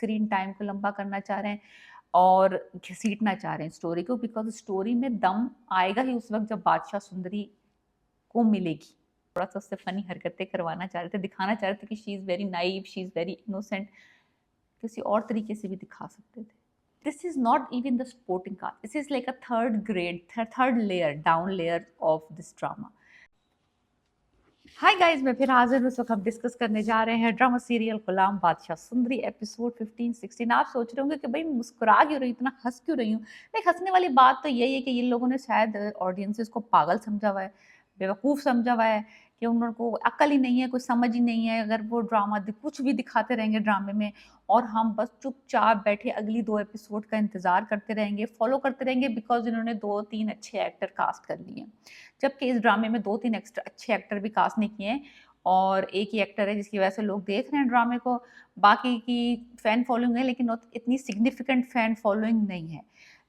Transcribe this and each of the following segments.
Screen time को लंबा करना चाह रहे हैं और घसीटना चाह रहे हैं स्टोरी को, बिकॉज स्टोरी में दम आएगा ही उस वक्त जब बादशाह सुंदरी को मिलेगी। थोड़ा सा उससे फनी हरकतें करवाना चाह रहे थे, दिखाना चाह रहे थे कि she is very naive, she is very innocent. किसी और तरीके से भी दिखा सकते थे। This is not even the supporting cast, this is like a third layer, down layer of this drama. Hi guys, मैं फिर हाजिर हूँ। इस वक्त हम डिस्कस करने जा रहे हैं ड्रामा सीरियल गुलाम बादशाह सुंदरी एपिसोड 15-16। आप सोच रहे होंगे कि भाई मुस्कुरा क्यों रही हूँ, इतना हंस क्यों रही हूँ। लाइक हंसने वाली बात तो यही है कि ये लोगों ने शायद ऑडियंसेस को पागल समझा हुआ है, बेवकूफ़ समझा हुआ है, कि उन लोगों को अक्ल ही नहीं है, कुछ समझ ही नहीं है। अगर वो ड्रामा कुछ भी दिखाते रहेंगे ड्रामे में और हम बस चुपचाप बैठे अगली 2 एपिसोड का इंतजार करते रहेंगे, फॉलो करते रहेंगे, बिकॉज इन्होंने 2-3 अच्छे एक्टर कास्ट कर लिए हैं। जबकि इस ड्रामे में 2-3 अच्छे एक्टर भी कास्ट नहीं किए हैं और एक ही एक्टर है जिसकी वजह से लोग देख रहे हैं ड्रामे को। बाकी की फैन फॉलोइंग है, लेकिन इतनी सिग्निफिकेंट फैन फॉलोइंग नहीं है।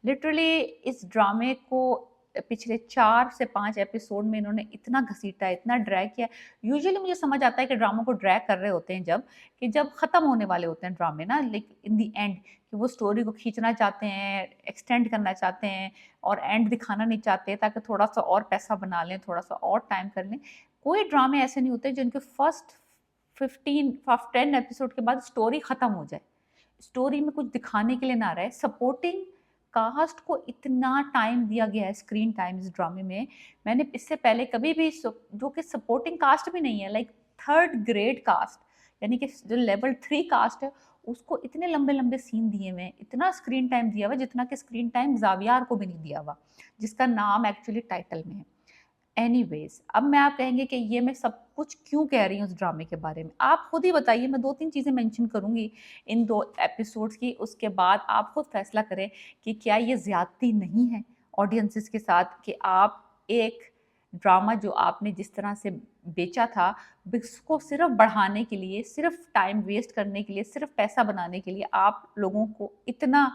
लिटरली इस ड्रामे को पिछले 4 से 5 एपिसोड में इन्होंने इतना घसीटा, इतना ड्रैग किया। यूजुअली मुझे समझ आता है कि ड्रामा को ड्रैग कर रहे होते हैं जब खत्म होने वाले होते हैं ड्रामे ना, लाइक इन द एंड, कि वो स्टोरी को खींचना चाहते हैं, एक्सटेंड करना चाहते हैं और एंड दिखाना नहीं चाहते ताकि थोड़ा सा और पैसा बना लें, थोड़ा सा और टाइम कर लें। कोई ड्रामे ऐसे नहीं होते जिनके फर्स्ट 10 एपिसोड के बाद स्टोरी खत्म हो जाए, स्टोरी में कुछ दिखाने के लिए ना रहे। सपोर्टिंग कास्ट को इतना टाइम दिया गया है, स्क्रीन टाइम इस ड्रामे में। मैंने इससे पहले कभी भी जो कि सपोर्टिंग कास्ट भी नहीं है, लाइक थर्ड ग्रेड कास्ट, यानी कि जो लेवल 3 कास्ट है, उसको इतने लंबे लंबे सीन दिए हुए हैं, इतना स्क्रीन टाइम दिया हुआ, जितना कि स्क्रीन टाइम जावियार को भी नहीं दिया हुआ, जिसका नाम एक्चुअली टाइटल में है। एनीवेज, अब मैं आप कहेंगे कि ये मैं सब कुछ क्यों कह रही हूँ इस ड्रामे के बारे में, आप खुद ही बताइए। मैं 2-3 चीज़ें मेंशन करूँगी इन 2 एपिसोड्स की, उसके बाद आप खुद फैसला करें कि क्या ये ज़्यादती नहीं है ऑडियंसेस के साथ, कि आप एक ड्रामा जो आपने जिस तरह से बेचा था, उसको सिर्फ बढ़ाने के लिए, सिर्फ टाइम वेस्ट करने के लिए, सिर्फ पैसा बनाने के लिए आप लोगों को इतना,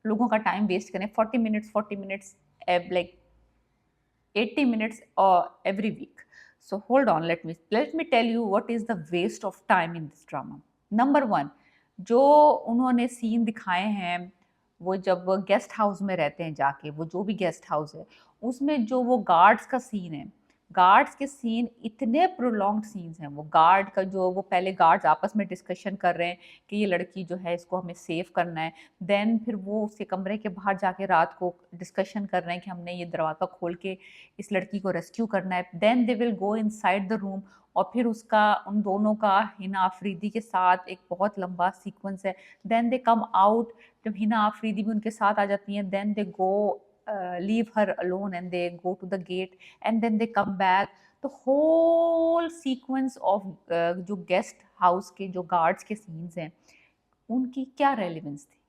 लोगों का टाइम वेस्ट करें। 40 minutes like 80 minutes every week. So hold on, let me tell you what is the waste of time in this drama. Number 1, जो उन्होंने सीन दिखाए हैं, वो जब गेस्ट हाउस में रहते हैं जाके, वो जो भी गेस्ट हाउस है उसमें जो वो गार्ड्स का सीन है, गार्ड्स के सीन इतने प्रोलॉन्ग्ड सीन्स हैं। वो गार्ड का जो, वो पहले गार्ड्स आपस में डिस्कशन कर रहे हैं कि ये लड़की जो है इसको हमें सेव करना है, देन फिर वो उसके कमरे के बाहर जाके रात को डिस्कशन कर रहे हैं कि हमने ये दरवाज़ा खोल के इस लड़की को रेस्क्यू करना है। Then they will go inside the room और फिर उसका, उन दोनों का हिना आफरीदी के साथ एक बहुत लंबा सीक्वेंस है। देन दे कम आउट, जब हिना आफरीदी भी उनके साथ आ जाती हैं, then they go leave her alone and they go to the gate and then they come back. The whole sequence of जो गेस्ट हाउस के जो गार्ड्स के सीन्स हैं, उनकी क्या रेलिवेंस थी,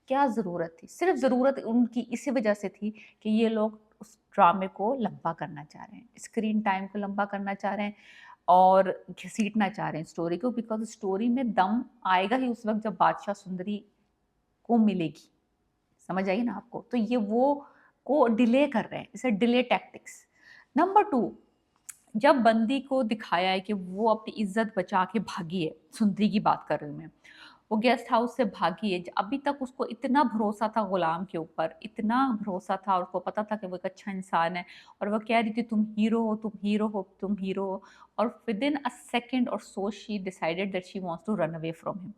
क्या ज़रूरत थी? सिर्फ ज़रूरत उनकी इसी वजह से थी कि ये लोग उस ड्रामे को लंबा करना चाह रहे हैं, स्क्रीन टाइम को लंबा करना चाह रहे हैं और घसीटना चाह रहे हैं स्टोरी को, बिकॉज स्टोरी में दम आएगा ही उस वक्त जब बादशाह सुंदरी को मिलेगी। समझ आई ना आपको? तो ये वो को डिले कर रहे हैं, इसे डिले टैक्टिक्स। नंबर 2, जब बंदी को दिखाया है कि वो अपनी इज्जत बचा के भागी है, सुंदरी की बात कर रही हूँ मैं, वो गेस्ट हाउस से भागी है। अभी तक उसको इतना भरोसा था गुलाम के ऊपर, इतना भरोसा था, उसको पता था कि वो एक अच्छा इंसान है और वो कह रही थी तुम हीरो हो, तुम हीरो हो, तुम हीरो हो। और विद इन अ सेकेंड और so she decided that she wants to run away from him,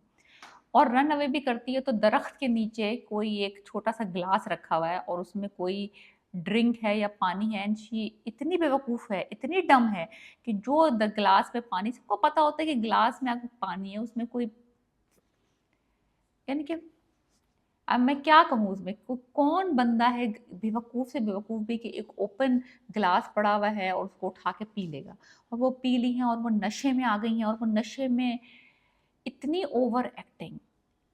और रन अवे भी करती है तो दरख्त के नीचे कोई एक छोटा सा ग्लास रखा हुआ है और उसमें कोई ड्रिंक है या पानी है। एंड शी इतनी बेवकूफ़ है, इतनी डम है कि जो द ग्लास में पानी, सबको पता होता है कि ग्लास में अगर पानी है उसमें कोई, यानी कि अब मैं क्या कहूँ, उसमें कौन बंदा है बेवकूफ़ से बेवकूफ़ भी कि एक ओपन ग्लास पड़ा हुआ है और उसको उठा के पी लेगा। और वो पी ली हैं और वो नशे में आ गई हैं, और वो नशे में इतनी ओवर एक्टिंग,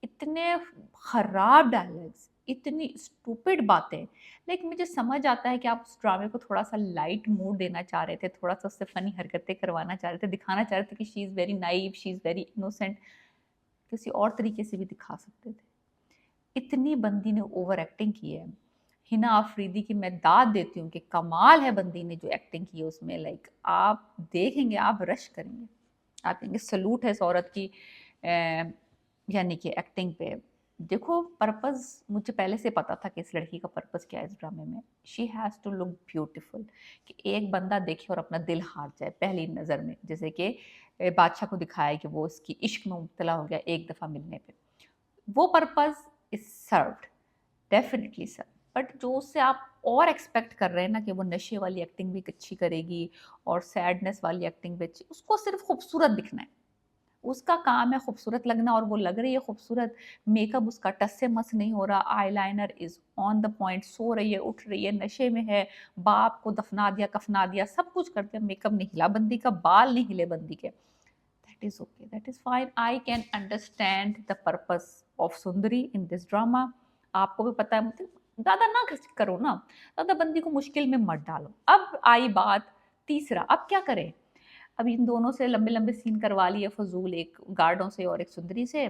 इतने खराब डायलॉग्स, इतनी स्टूपिड बातें। लाइक मुझे समझ आता है कि आप उस ड्रामे को थोड़ा सा लाइट मूड देना चाह रहे थे, थोड़ा सा उससे फनी हरकतें करवाना चाह रहे थे, दिखाना चाह रहे थे कि she is very naive, she is very innocent. किसी और तरीके से भी दिखा सकते थे। इतनी बंदी ने ओवर एक्टिंग की है। हिना आफरीदी की मैं दाद देती हूँ कि कमाल है बंदी ने जो एक्टिंग की है उसमें। लाइक आप देखेंगे, आप रश करेंगे, आप कहेंगे सलूट है इस औरत की। यानी कि एक्टिंग पे। देखो पर्पस मुझे पहले से पता था कि इस लड़की का पर्पस क्या है इस ड्रामे में। She has to look beautiful, कि एक बंदा देखे और अपना दिल हार जाए पहली नज़र में। जैसे कि बादशाह को दिखाया कि वो उसकी इश्क में मुब्तला हो गया एक दफ़ा मिलने पे। वो purpose is served, definitely sir. But जो उससे आप और एक्सपेक्ट कर रहे हैं ना कि वो नशे वाली एक्टिंग भी अच्छी करेगी और सैडनेस वाली एक्टिंग भी अच्छी, उसको सिर्फ खूबसूरत दिखना है। उसका काम है खूबसूरत लगना और वो लग रही है खूबसूरत। मेकअप उसका टस से मस नहीं हो रहा, eyeliner is on the point, सो रही है, उठ रही है, नशे में है, बाप को दफना दिया, कफना दिया, सब कुछ कर दिया, मेकअप नहीं हिला बंदी का, बाल नहीं हिले बंदी के। That is okay, that is fine. I can understand the purpose of Sundari in this drama. आपको भी पता है, मतलब ज़्यादा ना करो ना, ज़्यादा बंदी को मुश्किल में मत डालो। अब आई बात तीसरा, अब क्या करें? अब इन दोनों से लंबे-लंबे सीन करवा लिए फ़ज़ूल, एक गार्डों से और एक सुंदरी से।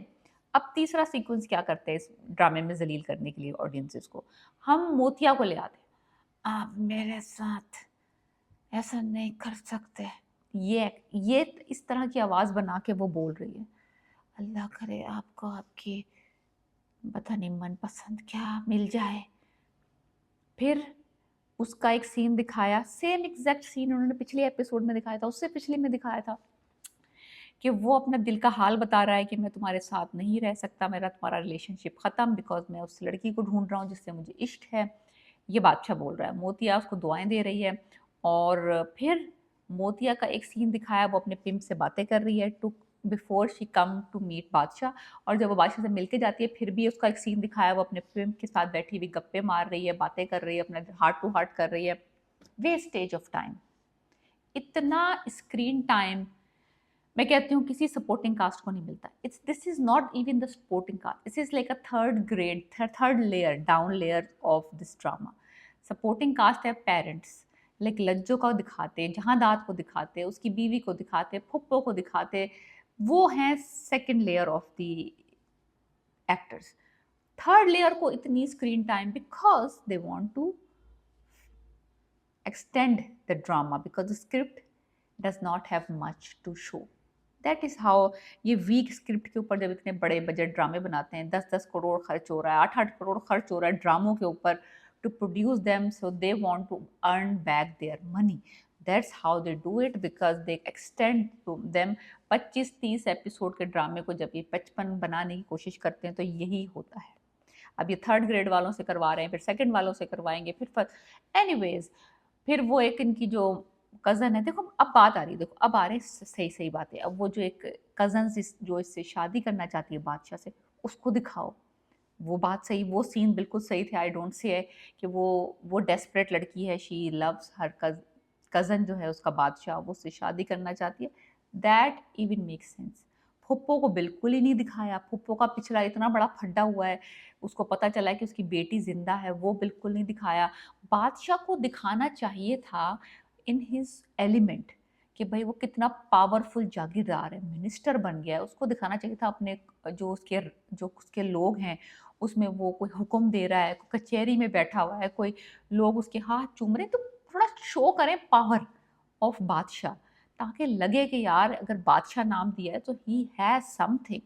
अब तीसरा सीक्वेंस क्या करते हैं इस ड्रामे में ज़लील करने के लिए ऑडियंसेस को? हम मोतिया को ले आते हैं। आप मेरे साथ ऐसा नहीं कर सकते। ये इस तरह की आवाज़ बना के वो बोल रही है। अल्लाह करे आपको आपकी पता नहीं मनपसंद क्या मिल जाए। फिर उसका एक सीन दिखाया, सेम एग्ज़ैक्ट सीन उन्होंने पिछले एपिसोड में दिखाया था, उससे पिछले में दिखाया था। कि वो अपना दिल का हाल बता रहा है कि मैं तुम्हारे साथ नहीं रह सकता, मेरा तुम्हारा रिलेशनशिप ख़त्म, बिकॉज़ मैं उस लड़की को ढूँढ रहा हूँ जिससे मुझे इश्क है। ये बादशाह बोल रहा है, मोतिया उसको दुआएँ दे रही है। और फिर मोतिया का एक सीन दिखाया, वो अपने पिम्प से बातें कर रही है to before she come to meet Badshah. और जब वो बादशाह से मिल के जाती है, फिर भी उसका एक सीन दिखाया, वो अपने पिम्प के साथ बैठी हुई गप्पे मार रही है, बातें कर रही है, अपना हार्ट टू हार्ट कर रही है। Wastage of time. इतना स्क्रीन टाइम मैं कहती हूँ किसी सपोर्टिंग कास्ट को नहीं मिलता। It's this is not even the supporting cast, this is like a third grade, third layer, down layer of this drama. Supporting cast है पेरेंट्स, लाइक लज्जो को दिखाते, जहांदाद को दिखाते, उसकी बीवी को दिखाते, फुप्पो को दिखाते, वो हैं second layer of the actors. Third layer को इतनी screen time because they want to extend the drama because the script does not have much to show. That is how ये वीक स्क्रिप्ट के ऊपर जब इतने बड़े बजट ड्रामे बनाते हैं, 10-10 करोड़ खर्च हो रहा है, 8-8 करोड़ खर्च हो रहा है ड्रामों के ऊपर to produce them, so they want to earn back their money. That's how they do it because they extend to them. 25-30 episode के ड्रामे को जब ये 55 बनाने की कोशिश करते हैं तो यही होता है। अब ये थर्ड ग्रेड वालों से करवा रहे हैं, फिर सेकंड वालों से करवाएंगे, फिर एनीवेज फिर वो एक इनकी जो कज़न है, देखो अब बात आ रही है, देखो अब आ रहे हैं सही सही बातें। अब वो जो एक कज़न जो इससे शादी करना चाहती है बादशाह से, उसको दिखाओ। वो बात सही, वो सीन बिल्कुल सही थे। आई डोंट से कि वो डेस्परेट लड़की है, शी लव्स हर कज़न जो है उसका बादशाह, वो उससे शादी करना चाहती है। That even make sense. फुप्पो को बिल्कुल ही नहीं दिखाया। फुप्पो का पिछला इतना बड़ा फड्डा हुआ है, उसको पता चला है कि उसकी बेटी जिंदा है, वो बिल्कुल नहीं दिखाया। बादशाह को दिखाना चाहिए था इन हिज एलिमेंट, कि भाई वो कितना पावरफुल जागीरदार है, मिनिस्टर बन गया है। उसको दिखाना चाहिए था अपने जो उसके लोग हैं उसमें, वो कोई हुक्म दे रहा है, कोई कचहरी में बैठा हुआ है, कोई लोग उसके हाथ चूम रहे हैं, तो थोड़ा शो करें पावर ऑफ बादशाह, ताकि लगे कि यार अगर बादशाह नाम दिया है तो ही हैज़ समथिंग।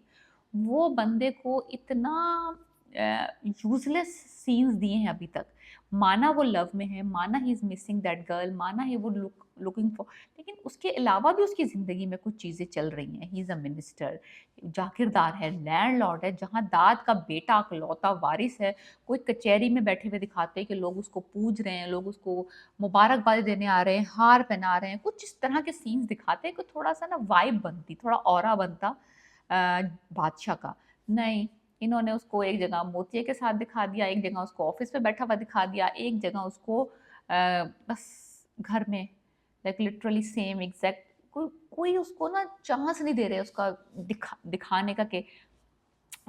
वो बंदे को इतना यूजलेस सीन्स दिए हैं अभी तक। माना वो लव में है, माना he is missing that girl, माना ही वो लुकिंग फॉर, लेकिन उसके अलावा भी उसकी ज़िंदगी में कुछ चीज़ें चल रही हैं। ही इज़ अ मिनिस्टर, जागीरदार है, लैंडलॉर्ड है, जहाँ दाद का बेटा अकलौता वारिस है। कोई कचहरी में बैठे हुए दिखाते हैं कि लोग उसको पूज रहे हैं, लोग उसको मुबारकबादी देने आ रहे हैं, हार पहना रहे हैं, कुछ इस तरह के सीन्स दिखाते हैं कि थोड़ा सा ना वाइब बनती, थोड़ा ऑरा बनता बादशाह का। नहीं, इन्होंने उसको एक जगह मोतिया के साथ दिखा दिया, एक जगह उसको ऑफिस में बैठा हुआ दिखा दिया, एक जगह उसको बस घर में, लाइक लिटरली सेम एग्जैक्ट। कोई उसको ना चांस नहीं दे रहे उसका दिखाने का कि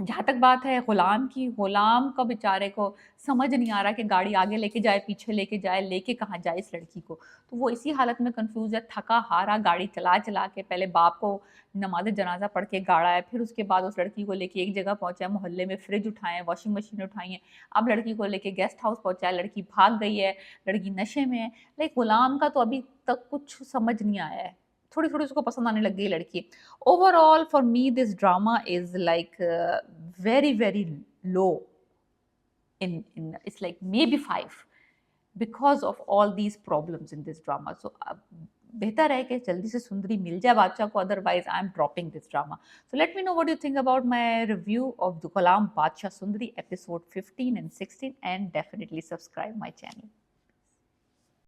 जहाँ तक बात है गुलाम की, गुलाम का बेचारे को समझ नहीं आ रहा कि गाड़ी आगे लेके जाए, पीछे लेके जाए, लेके कहाँ जाए इस लड़की को। तो वो इसी हालत में कंफ्यूज है, थका हारा गाड़ी चला चला के, पहले बाप को नमाज जनाजा पढ़ के गाड़ा है, फिर उसके बाद उस लड़की को लेके एक जगह पहुंचा है, मोहल्ले में फ्रिज उठाए, वॉशिंग मशीन उठाई है, अब लड़की को लेके गेस्ट हाउस पहुंचा है, लड़की भाग गई है, लड़की नशे में है। लाइक गुलाम का तो अभी तक कुछ समझ नहीं आया है थोड़ी थोड़ी उसको पसंद आने लग गई लड़की। Overall for me this drama is like very very low in it's like maybe 5 because of all these problems in this drama. So बेहतर है कि जल्दी से सुंदरी मिल जाए बादशाह को, otherwise I am dropping this drama. So let me know what you think about my review of the Ghulam Badshah Sundari episode 15 and 16 and definitely subscribe my channel.